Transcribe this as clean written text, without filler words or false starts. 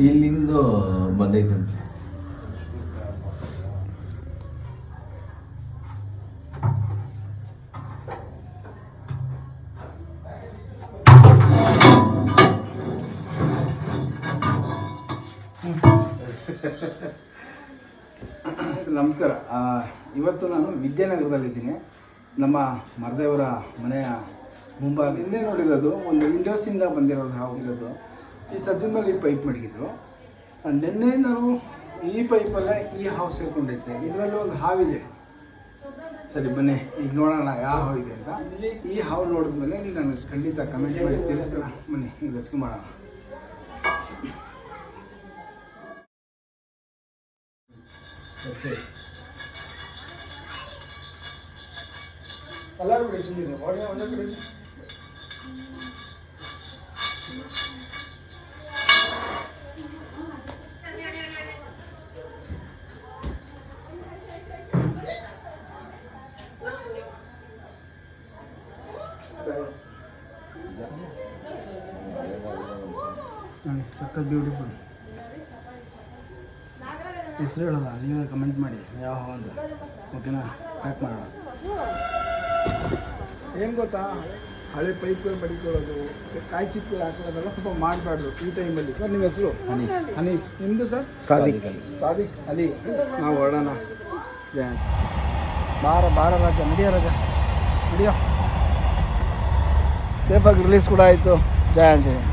ಇಲ್ಲಿಂದ ಬಂದೈತಂತೆ. ನಮಸ್ಕಾರ. ಇವತ್ತು ನಾನು ವಿದ್ಯಾನಗರದಲ್ಲಿದ್ದೀನಿ. ನಮ್ಮ ಮರದೇವರ ಮನೆಯ ಮುಂಭಾಗ ಹಿಂದೆ ನೋಡಿರೋದು ಒಂದು ವಿಂಡೋಸಿಂದ ಬಂದಿರೋದು ಆಗಿರೋದು. ಈ ಸಜ್ಜನ ಮೇಲೆ ಈ ಪೈಪ್ ಮಡಗಿದ್ರು. ನಿನ್ನೆ ನಾನು ಈ ಪೈಪಲ್ಲೇ ಈ ಹಾವು ಸೇರ್ಕೊಂಡೈತೆ. ಇದರಲ್ಲಿ ಒಂದು ಹಾವಿದೆ. ಸರಿ ಬನ್ನಿ ಈಗ ನೋಡೋಣ ಯಾವ ಹಾವು ಇದೆ ಅಂತ. ಇಲ್ಲಿ ಈ ಹಾವು ನೋಡಿದ್ಮೇಲೆ ನೀವು ನನಗೆ ಖಂಡಿತ ಕಮೆಂಟ್ ಮಾಡಿ ತಿಳಿಸ್ಬೇಡ. ಬನ್ನಿ ಈಗ ರೆಸ್ಕ್ಯೂ ಮಾಡೋಣ. ಓಕೆ ಕಲರ್ ಬಿಡಿಸಿದ್ದೀನಿ ಹೊಡೆ ಒಂದೇ ಕಡೆ ಸಖತ್ ಬ್ಯೂಟಿಫುಲ್. ಹೆಸರು ಹೇಳಲ್ಲ, ನೀವೇ ಕಮೆಂಟ್ ಮಾಡಿ ಯಾವ ಹಾವು ಅಂತ. ಓಕೆನಾ? ಪ್ಯಾಕ್ ಮಾಡೋಣ. ಏನು ಗೊತ್ತಾ, ಹಳೆ ಪೈಪ್ಗಳು ಮಡಿಕೊಳ್ಳೋದು, ಕಾಯಿ ಚಿಕ್ಕಗಳು ಹಾಕೋದೆಲ್ಲ ಸ್ವಲ್ಪ ಮಾಡಬಾರ್ದು ಈ ಟೈಮಲ್ಲಿ. ಸರ್ ನಿಮ್ಮ ಹೆಸರು? ಹನೀಫ್. ನಿಮ್ಮದು ಸರ್? ಸಾದಿಕ್ ಅಲಿ. ನಾವು ಹೊರಡೋಣ. ಜಯ ಬಾರ ರಾಜ, ನಡಿಯೋ. ಸೇಫಾಗಿ ರಿಲೀಸ್ ಕೂಡ ಆಯಿತು. ಜಯ ಆಂಜನೇಯ.